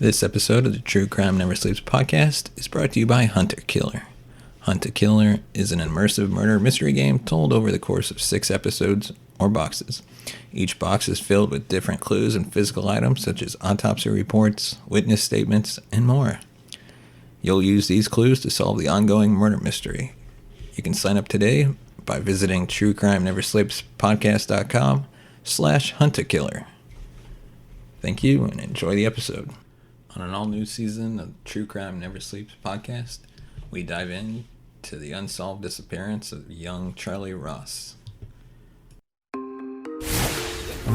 This episode of the True Crime Never Sleeps podcast is brought to you by Hunter Killer. Hunter Killer is an immersive murder mystery game told over the course of 6 episodes or boxes. Each box is filled with different clues and physical items such as autopsy reports, witness statements, and more. You'll use these clues to solve the ongoing murder mystery. You can sign up today by visiting truecrimeneversleepspodcast.com/hunterkiller. Thank you and enjoy the episode. On an all-new season of True Crime Never Sleeps podcast, we dive into the unsolved disappearance of young Charley Ross.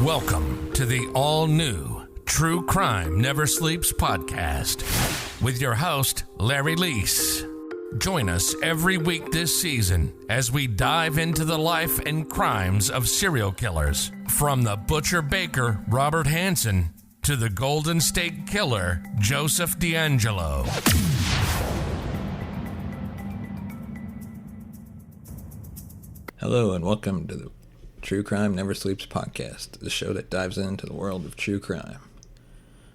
Welcome to the all-new True Crime Never Sleeps podcast with your host, Larry Leese. Join us every week this season as we dive into the life and crimes of serial killers, from the butcher-baker Robert Hansen to the Golden State Killer, Joseph D'Angelo. Hello and welcome to the True Crime Never Sleeps podcast, the show that dives into the world of true crime.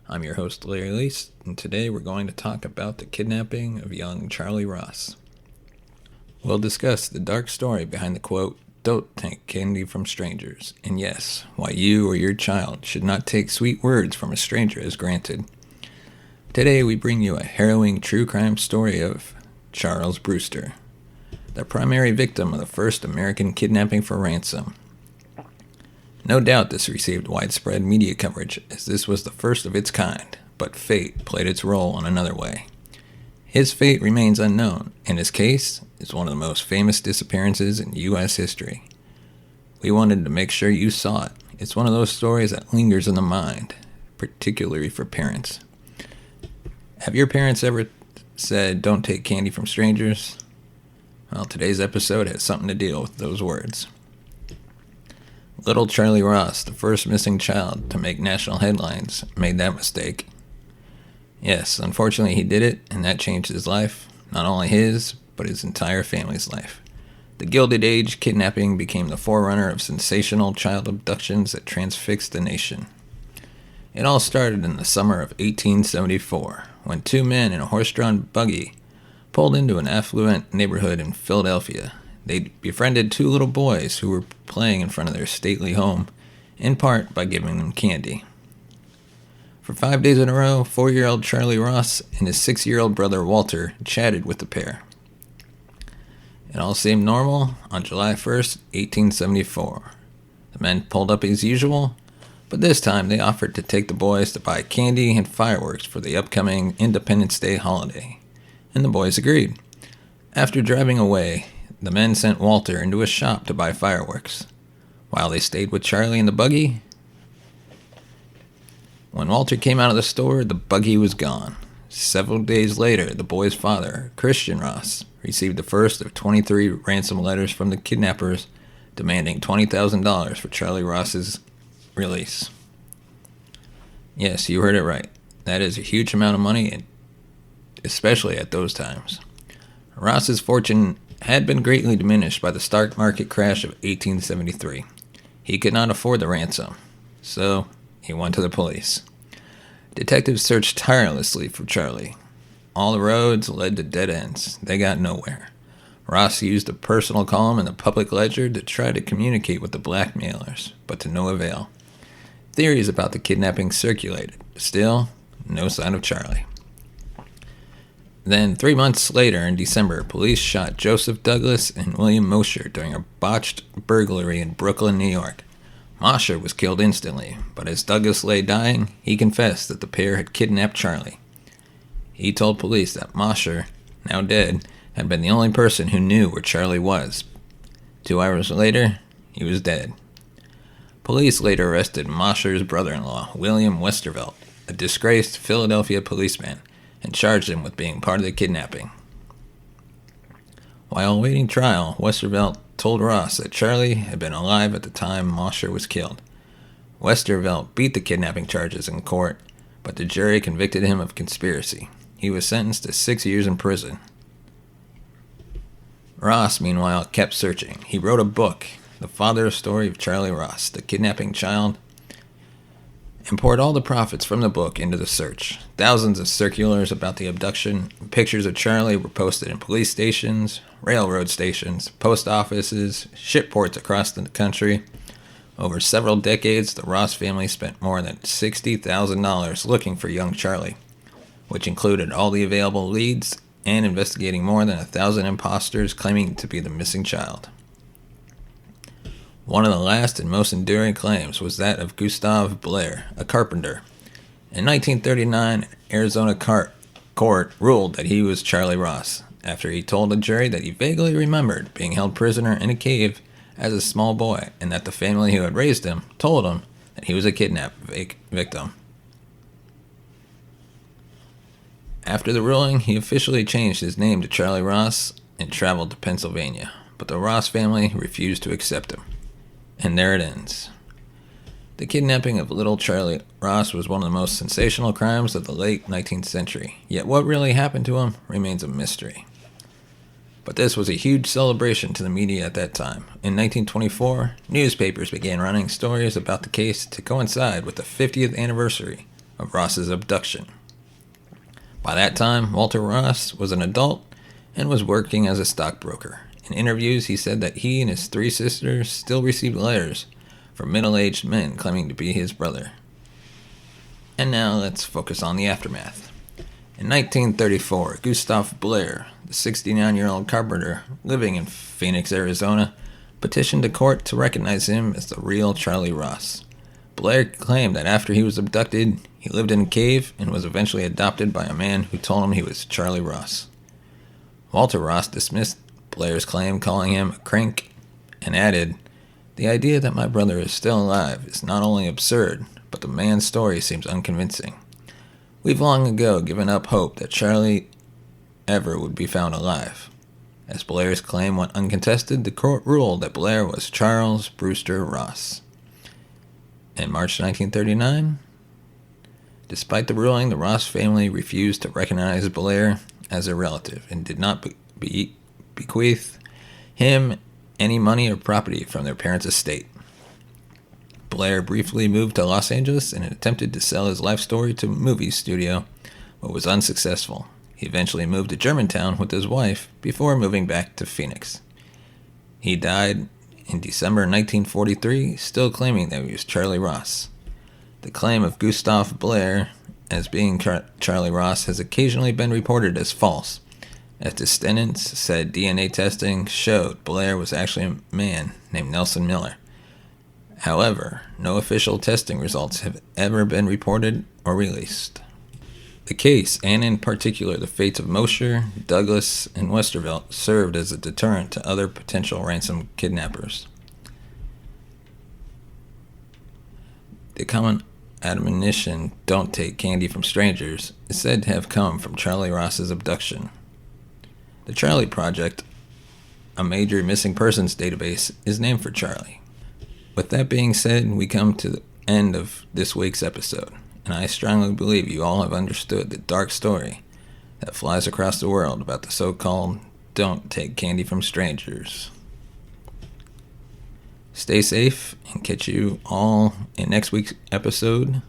I'm your host, Larry Leese, and today we're going to talk about the kidnapping of young Charley Ross. We'll discuss the dark story behind the quote, "Don't take candy from strangers," and yes, why you or your child should not take sweet words from a stranger as granted. Today we bring you a harrowing true crime story of Charles Brewster, the primary victim of the first American kidnapping for ransom. No doubt this received widespread media coverage, as this was the first of its kind, but fate played its role in another way. His fate remains unknown, and his case is one of the most famous disappearances in U.S. history. We wanted to make sure you saw it. It's one of those stories that lingers in the mind, particularly for parents. Have your parents ever said, "Don't take candy from strangers"? Well, today's episode has something to deal with those words. Little Charley Ross, the first missing child to make national headlines, made that mistake. Yes, unfortunately he did it, and that changed his life. Not only his, but his entire family's life. The Gilded Age Kidnapping became the forerunner of sensational child abductions that transfixed the nation. It all started in the summer of 1874, when 2 men in a horse-drawn buggy pulled into an affluent neighborhood in Philadelphia. They befriended 2 little boys who were playing in front of their stately home, in part by giving them candy. For 5 days in a row, 4-year-old Charley Ross and his 6-year-old brother Walter chatted with the pair. It all seemed normal on July 1st, 1874. The men pulled up as usual, but this time they offered to take the boys to buy candy and fireworks for the upcoming Independence Day holiday, and the boys agreed. After driving away, the men sent Walter into a shop to buy fireworks, while they stayed with Charley in the buggy. When Walter came out of the store, the buggy was gone. Several days later, the boy's father, Christian Ross, received the first of 23 ransom letters from the kidnappers demanding $20,000 for Charley Ross's release. Yes, you heard it right. That is a huge amount of money, especially at those times. Ross's fortune had been greatly diminished by the stock market crash of 1873. He could not afford the ransom, so he went to the police. Detectives searched tirelessly for Charley. All the roads led to dead ends. They got nowhere. Ross used a personal column in the Public Ledger to try to communicate with the blackmailers, but to no avail. Theories about the kidnapping circulated. Still, no sign of Charley. Then, 3 months later, in December, police shot Joseph Douglas and William Mosher during a botched burglary in Brooklyn, New York. Mosher was killed instantly, but as Douglas lay dying, he confessed that the pair had kidnapped Charley. He told police that Mosher, now dead, had been the only person who knew where Charley was. 2 hours later, he was dead. Police later arrested Mosher's brother-in-law, William Westervelt, a disgraced Philadelphia policeman, and charged him with being part of the kidnapping. While awaiting trial, Westervelt told Ross that Charley had been alive at the time Mosher was killed. Westervelt beat the kidnapping charges in court, but the jury convicted him of conspiracy. He was sentenced to 6 years in prison. Ross, meanwhile, kept searching. He wrote a book, The Father Story of Charley Ross, the Kidnapping Child, and poured all the profits from the book into the search. Thousands of circulars about the abduction, pictures of Charley were posted in police stations, railroad stations, post offices, shipports across the country. Over several decades, the Ross family spent more than $60,000 looking for young Charley, which included all the available leads and investigating more than 1,000 imposters claiming to be the missing child. One of the last and most enduring claims was that of Gustav Blair, a carpenter. In 1939, an Arizona court ruled that he was Charley Ross, after he told a jury that he vaguely remembered being held prisoner in a cave as a small boy, and that the family who had raised him told him that he was a kidnap victim. After the ruling, he officially changed his name to Charley Ross and traveled to Pennsylvania, but the Ross family refused to accept him. And there it ends. The kidnapping of little Charley Ross was one of the most sensational crimes of the late 19th century, yet what really happened to him remains a mystery. But this was a huge celebration to the media at that time. In 1924, newspapers began running stories about the case to coincide with the 50th anniversary of Ross's abduction. By that time, Walter Ross was an adult and was working as a stockbroker. In interviews, he said that he and his 3 sisters still received letters from middle-aged men claiming to be his brother. And now let's focus on the aftermath. In 1934, Gustav Blair, the 69-year-old carpenter living in Phoenix, Arizona, petitioned the court to recognize him as the real Charley Ross. Blair claimed that after he was abducted, he lived in a cave and was eventually adopted by a man who told him he was Charley Ross. Walter Ross dismissed Blair's claim, calling him a crank, and added, "The idea that my brother is still alive is not only absurd, but the man's story seems unconvincing. We've long ago given up hope that Charley ever would be found alive." As Blair's claim went uncontested, the court ruled that Blair was Charles Brewster Ross. In March 1939, despite the ruling, the Ross family refused to recognize Blair as a relative and did not bequeath him any money or property from their parents' estate. Blair briefly moved to Los Angeles and attempted to sell his life story to a movie studio, but was unsuccessful. He eventually moved to Germantown with his wife before moving back to Phoenix. He died in December 1943, still claiming that he was Charley Ross. The claim of Gustav Blair as being Charley Ross has occasionally been reported as false, as descendants said DNA testing showed Blair was actually a man named Nelson Miller. However, no official testing results have ever been reported or released. The case, and in particular the fates of Mosher, Douglas, and Westervelt, served as a deterrent to other potential ransom kidnappers. The common admonition, "Don't take candy from strangers," is said to have come from Charley Ross's abduction. The Charley Project, a major missing persons database, is named for Charley. With that being said, we come to the end of this week's episode, and I strongly believe you all have understood the dark story that flies across the world about the so-called "don't take candy from strangers." Stay safe and catch you all in next week's episode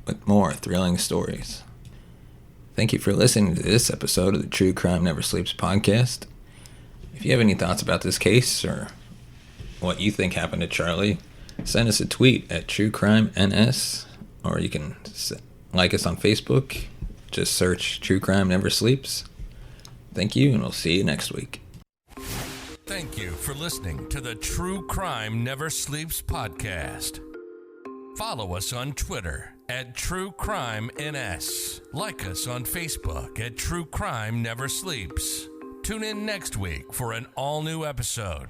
with more thrilling stories. Thank you for listening to this episode of the True Crime Never Sleeps podcast. If you have any thoughts about this case or what you think happened to Charley, send us a tweet at TrueCrimeNS, or you can like us on Facebook. Just search True Crime Never Sleeps. Thank you, and we'll see you next week. Thank you for listening to the True Crime Never Sleeps podcast. Follow us on Twitter at TrueCrimeNS. Like us on Facebook at True Crime Never Sleeps. Tune in next week for an all-new episode.